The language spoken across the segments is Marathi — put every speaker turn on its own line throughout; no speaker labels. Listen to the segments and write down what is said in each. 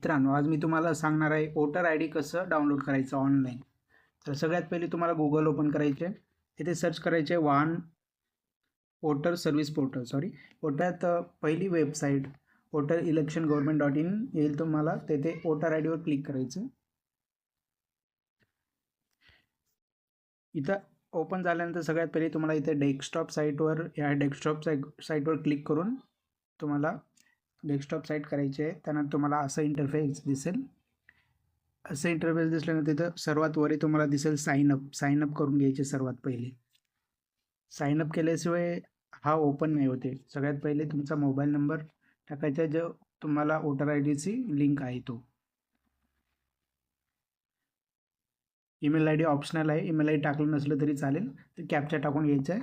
मित्रांनो, आज मी तुम्हाला सांगणार आहे वोटर आय डी कसं डाउनलोड करायचं ऑनलाईन. तर सगळ्यात पहिले तुम्हाला गुगल ओपन करायचे, इथे सर्च करायचे वाहन वोटर सर्व्हिस पोर्टल. वोटरात पहिली वेबसाईट वोटर इलेक्शन गव्हर्नमेंट.in येईल. तुम्हाला तेथे वोटर आय डीवर क्लिक करायचं. इथं ओपन झाल्यानंतर सगळ्यात पहिले तुम्हाला इथे डेस्कटॉप साईटवर क्लिक करून तुम्हाला डेस्कटॉप साईट करायची आहे. त्यानंतर तुम्हाला असं इंटरफेस दिसेल. असं इंटरफेस दिसल्यानंतर तिथं सर्वात वरी तुम्हाला दिसेल साइन अप करून घ्यायचे. सर्वात पहिले साइन अप केल्याशिवाय हा ओपन नाही होते. सगळ्यात पहिले तुमचा मोबाईल नंबर टाकायचा, जो तुम्हाला वोटर आय डीची लिंक आहे तो. ईमेल आय डी ऑप्शनल आहे, ईमेल आय डी टाकलं नसलं तरी चालेल. तर कॅप्चा टाकून घ्यायचा आहे.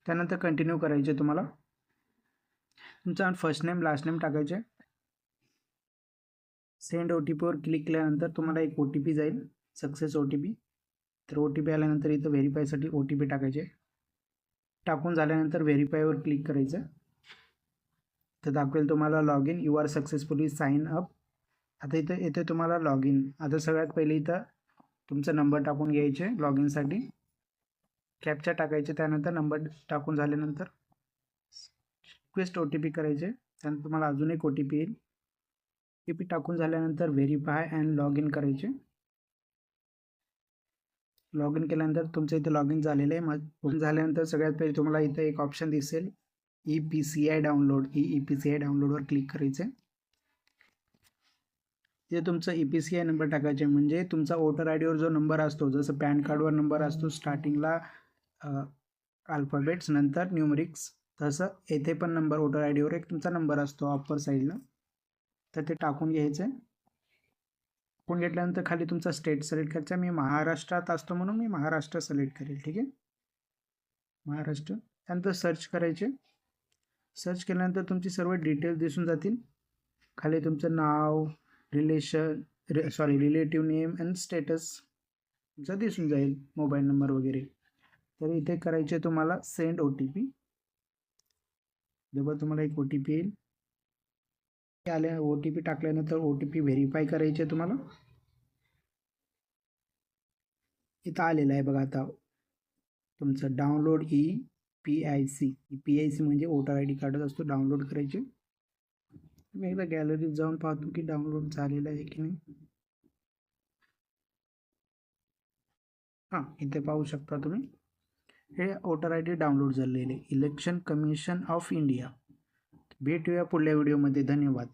त्यानंतर कंटिन्यू करायचे. तुम्हाला तुमचा फर्स्ट नेम लास्ट नेम टाकायचे. सेंड OTPवर क्लिक केल्यानंतर तुम्हाला एक OTP जाईल, सक्सेस OTP. तर OTP आल्यानंतर इथं व्हेरीफायसाठी OTP टाकायचे. टाकून झाल्यानंतर व्हेरीफायवर क्लिक करायचं. तर दाखवेल तुम्हाला log in, you are successfully sign up. आता इथं येते तुम्हाला लॉग इन. आता सगळ्यात पहिले इथं तुमचा नंबर टाकून घ्यायचे लॉग इनसाठी. कॅप्चा टाकायचे. त्यानंतर नंबर टाकून झाल्यानंतर रिक्वेस्ट OTP करायचे. त्यानंतर तुम्हाला अजून एक OTP येईल. OTP टाकून झाल्यानंतर व्हेरीफाय अँड लॉग इन करायचे. लॉग इन केल्यानंतर तुमचं इथे लॉग इन झालेलं आहे. मग झाल्यानंतर सगळ्यात पहिले तुम्हाला इथं एक ऑप्शन दिसेल, EPCI डाउनलोड. EPCI डाउनलोडवर क्लिक करायचे. तिथे तुमचा EPCI नंबर टाकायचे. म्हणजे तुमचा वोटर आय डीवर जो नंबर असतो, जसं पॅन कार्डवर नंबर असतो स्टार्टिंगला अल्फाबेट्स नंतर न्यूमरिक्स, तसं येथे पण नंबर वोटर आय डीवर एक तुमचा नंबर असतो अप्पर साईडला. तर ते टाकून घ्यायचं. टाकून घेतल्यानंतर खाली तुमचा स्टेट सिलेक्ट करायचा. मी महाराष्ट्रात असतो म्हणून मी महाराष्ट्र सिलेक्ट करेल. ठीक आहे, महाराष्ट्र. त्यानंतर सर्च करायचे. सर्च केल्यानंतर तुमची सर्व डिटेल्स दिसून जातील. खाली तुमचं नाव, रिलेटिव्ह नेम अँड स्टेटस तुमचा दिसून जाईल, मोबाईल नंबर वगैरे. तर इथे करायचे तुम्हाला सेंड OTP. जेव्हा तुम्हाला एक OTP येईल, OTP टाकल्यानंतर OTP व्हेरीफाय करायचे तुम्हाला. इथं आलेलं आहे बघा. आता तुमचं डाउनलोड PIC म्हणजे वोटर आय डी कार्डच असतो, डाउनलोड करायचे. मी एकदा गॅलरीत जाऊन पाहतो की डाउनलोड झालेलं आहे की नाही. हां, इथे पाहू शकता तुम्ही, हे वोटर आय डी डाउनलोड झालेले. Election commission of India. भेटूया पुढल्या व्हिडिओमध्ये. धन्यवाद.